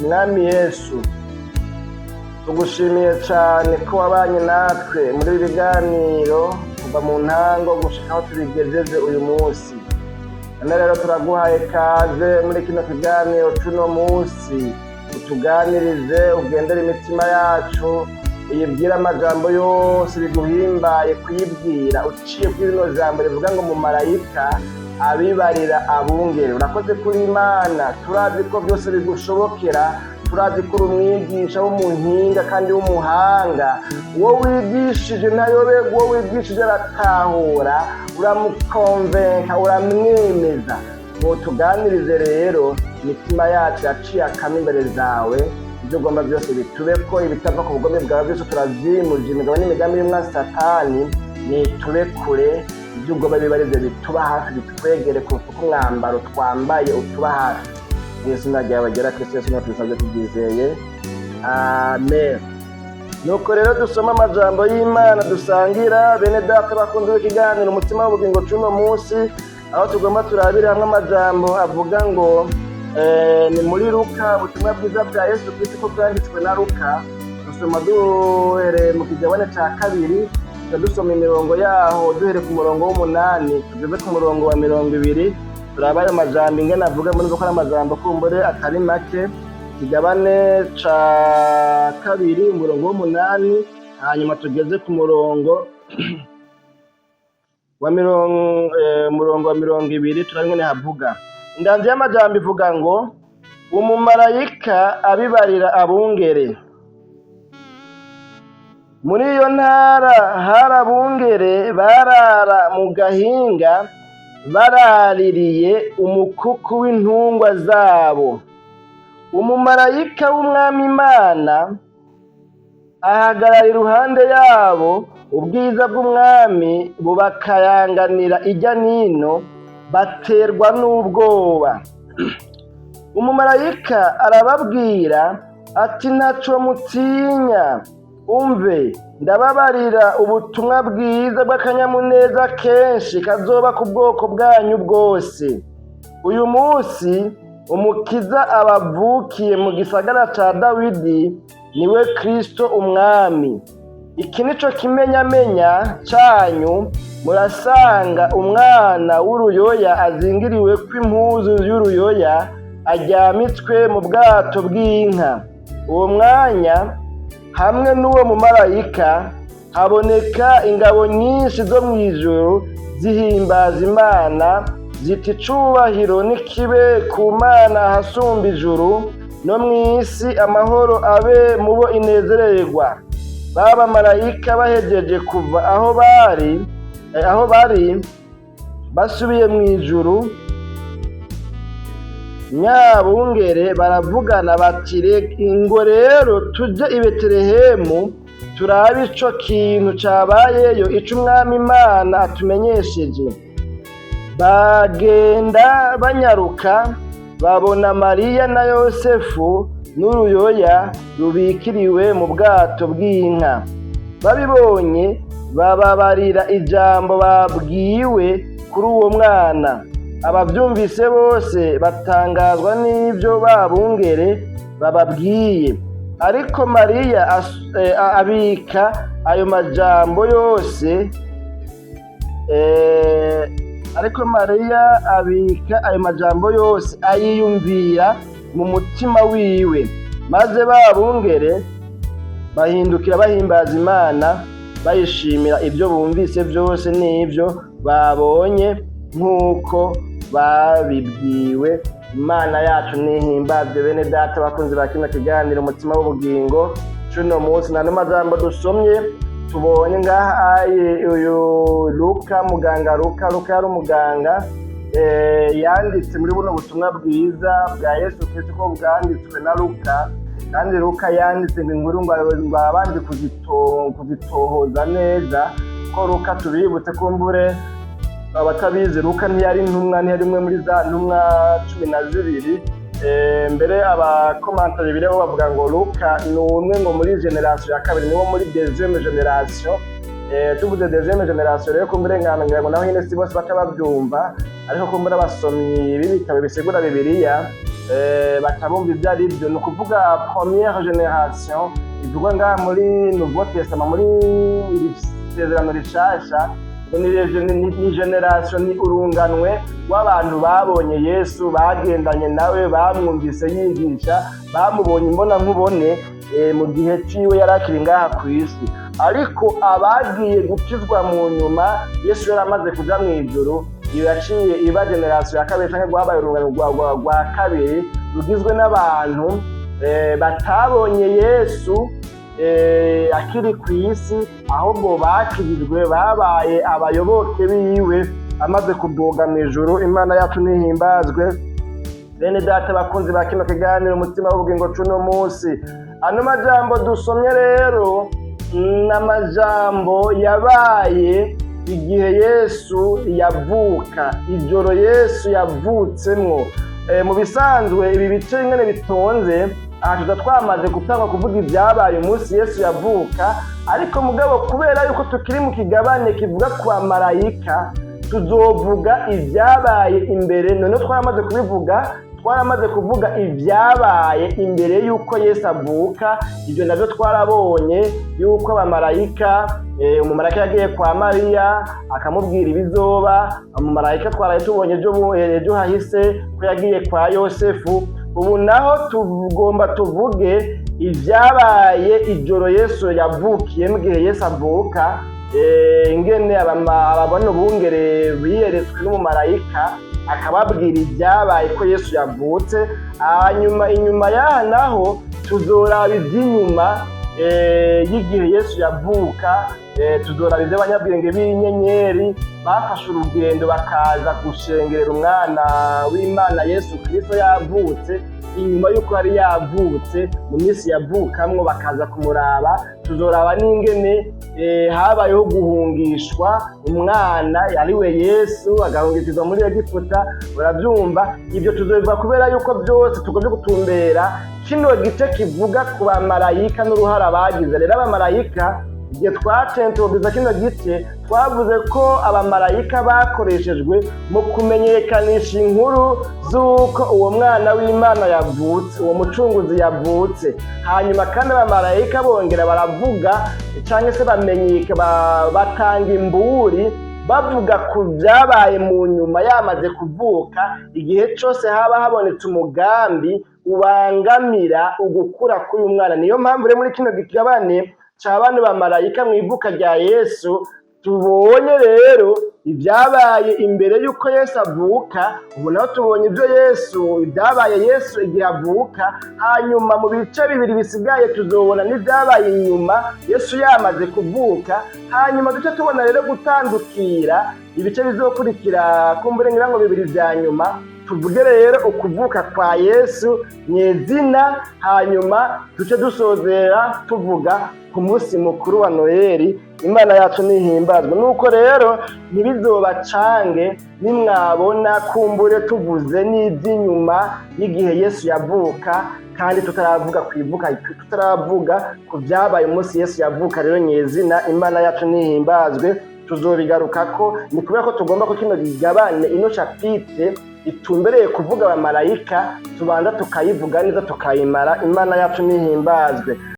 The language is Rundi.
Mwami Yesu, tugushimiye cyane ko wabanye natwe muri ibi biganiro kuva mu ntango gushika aho tubigejeje uyu munsi. None rero turaguhaye kaze muri kino kiganiro c'uno munsi, utuganirize, ugendere imitima yacu, uyibwire amajambo yose biguhimbaye kuyibwira, uciye kuri rino jambo rivuga ngo mu marayika abibarira abungere. Urakoze kuri Imana, turazi ko byose bigushobokera, turazi ko uri umwigisha w'umuhinga kandi w'umuhanga. Uwo wigishije ntayoberwa, uwo wigishije aratahura, uramukonvenka, uramwemeza. Ngo tuganirize rero, imitima yacu yaciye akama imbere zawe, ibyo ugomba byose bitubeko, ibitava ku bugome bwawe byose turavyimuje, imigabo n'imigambi y'umwansi Satani nitube kure, ibyo ugomba bibarize bituba hafi, bitwegere kuko umwambaro twambaye utuba hafi. Izina ryawe ryera Kristo Yesu tubisabye tubyizeye, amen. Nuko rero dusoma amajambo y'Imana dusangira, bene data bakunze ikiganiro umutima w'ubugingo c'uno munsi, aho tugomba turabira hamwe amajambo avuga ngo ni muri Luka, ubutumwa bwiza bwa Yesu Kristo ko bwanditswe na Luka. Dusoma duhereye mu kigabane ca kabiri, dusoma imirongo yaho duhere ku murongo w'8 tugeze ku murongo wa 20. Turabaye amajambo ingene avuga muri gukora amajambo kumbure atari make. Kigabane ca kabiri umurongo w'8, hanyuma tugeze ku murongo wa 20 turangene havuga. Indanzi y'amajambo ivuga ngo umumarayika abibarira abungere. Muri iyo ntara hari abungere barara mu gahinga baraririye umukuku w'intungwa zabo. Umumarayika w'Umwami Imana ahagarara iruhande yabo, ubwiza bw'umwami bubakayanganira ijya nino, baterwa n'ubwoba. Umumarayika arababwira ati ntaco mutinya, umve ndababarira ubutumwa bwiza bw'akanyamuneza kenshi kazoba ku bwoko bwanyu bwose. Uyu munsi umukiza abavukiye mu gisagara ca Dawidi, niwe Kristo umwami. Iki nico kimenyamenya canyu, murasanga umwana w'uruyoya azingiriwe kw'impuzu y'uruyoya, aryamitswe mu bwato bw'inka. Uwo mwanya hamwe n'uwo mumarayika haboneka ingabo nyinshi zo mw'ijuru zihimbaza Imana, ziti icubahiro n'ikibe ku Mana ahasumba ijuru, no mw'isi amahoro abe mubo inezererwa. Baba marayika bahejeje kuva aho bari basubiye mw'ijuru, nyabungere baravugana bati ngo rero tuje i Betelehemu turabe ico kintu cabayeyo, ico Umwami Imana atumenyesheje. Bagenda banyaruka babona Mariya na Yosefu n'uruyoya rubikiriwe mu bwato bw'inka. Babibonye bababarira ijambo babwiwe kuri uwo mwana. Abavyumvise bose batangazwa n'ivyo babungere bababwiye. Ariko Mariya abika ayo majambo yose ayiyumvira mu mutima wiwe. Maze babungere bahindukira bahimbaza Imana, bayishimira ibyo bumvise byose n'ivyo babonye nk'uko babibwiwe. Imana yacu nihimbazwe. Bene data bakunzi ba kino kiganiro umutima w'ubugingo c'uno munsi, nano majambo dusomye tubonye ngaha uyu Luka, muganga Luka yari umuganga yanditse muri buno butumwa bwiza bwa Yesu Kristo ko bwanditswe na Luka. Kandi Luka yanditse inkuru ngo abandi kuzitohoza neza, ko Luka tubibutse kumbure abatabizi, Luka ntiyari intumwa, ntiyari imwe muri za ntumwa 12. Mbere abakomantari bireho bavuga ngo Luka ni umwe ngo muri generation ya kabiri, niwo muri deuxième generation tuvuze deuxième génération rero kumbure ngira ngo naho nyene si bose baca bavyumva, ariko kumbure abasomyi b'ibitabo bisigura Bibiliya batabumva ivyo ari vyo. Ni ukuvuga première génération ivugwa ngaha muri Nouveau Testament, muri isezerano rishasha, ni generation, ni urunganwe rw'abantu babonye Yesu, bagendanye nawe, bamwumvise yigisha, bamubonye imbona nkubone mu gihe ciwe yarakiri ngaha kw'isi. Ariko abagiye gukizwa mu nyuma Yesu yaramaze kuja mw'ijuru, iyo yaciye iba generation ya kabiri canke rwabaye urungano rwa kabiri rugizwe n'abantu batabonye Yesu akiri kw'isi, ahubwo bakirijwe, babaye abayoboke biwe amaze kuduga mw'ijuru. Imana yacu nihimbazwe. Bene data bakunzi ba kino kiganiro umutima w'ubugingo cuno munsi, ano majambo dusomye rero n'amajambo yabaye igihe Yesu yavuka, ijoro Yesu yavutsemwo. Mu bisanzwe ibi bice ingene bitonze aha tuza twamaze gutangwa kuvuga ibyabaye umunsi Yesu yavuka, ariko mugabo kubera yuko tukiri mu kigabane kivuga ku bamarayika tuzovuga ibyabaye imbere. None twaramaze kuvuga ibyabaye imbere yuko Yesu avuka. Ibyo navyo twarabonye yuko abamarayika, umumarayika yagiye kwa Mariya akamubwira ibizoba. Umumarayika twaraye tubonye ejo hahise ko yagiye kwa Yosefu. Ubu naho tugomba tuvuge ibyabaye ijoro Yesu yavukiye, mu gihe Yesu avuka, ingene ababona ubungere biyeretswe n'umumarayika akababwira ibyabaye ko Yesu yavutse. Hanyuma inyuma yaha naho tuzoraba iby'inyuma y'igihe Yesu yavuka, tuzoraba iby'abanyabwenge b'inyenyeri bafashe urugendo bakaza gushengerera umwana w'Imana Yesu Kristo yavutse. Inyuma y'uko yari yavutse mu minsi yavukamwo bakaza kumuraba. Tuzoraba n'ingene habayeho guhungishwa umwana yariwe Yesu, agahungishizwa muri Egiputa. Urabyumva? Ibyo tuzobivuga kubera yuko byose tugomba gutumbera kino gice kivuga ku bamarayika n'uruhara bagize. Rero abamarayika, igihe twacentubiza kino gice, twavuze ko abamarayika bakoreshejwe mu kumenyekanisha inkuru z'uko uwo mwana w'Imana yavutse, uwo mucunguzi yavutse. Hanyuma kandi abamarayika bongera baravuga cyangwa se batanga imburi bavuga ku byabaye mu nyuma yamaze kuvuka, igihe cyose haba habonetse umugambi ubangamira ugukura k'uyu mwana. Niyo mpamvu rero muri kino gigabane c'abana bamarayika mw'ivuka rya Yesu tubonye rero ibyabaye imbere yuko Yesu avuka. Ubu naho tubonye ibyabaye Yesu igihe avuka. Hanyuma mu bice bibiri bisigaye tuzobona n'ibyabaye inyuma Yesu yamaze kuvuka. Hanyuma duce tubona rero gutandukira ibice bizokurikira kumbure ngira ngo bibiri vya nyuma. Tuvuge rero ukuvuka kwa Yesu nyezina, hanyuma duce dusozera tuvuga ku munsi mukuru wa Noheli. Imana yacu nihimbazwe. Nuko rero ntibizobacange nimwabona kumbure tuvuze n'iby'inyuma y'igihe Yesu yavuka, kandi tutaravuga ku byabaye umunsi Yesu yavuka rero nyezina. Imana yacu nihimbazwe. Tuzobigarukako. Ni kubera ko tugomba ko kino gigabane, ino chapitre itumbereye kuvuga abamarayika, tubanza tukayivuga neza tukayimara. Imana yacu nihimbazwe.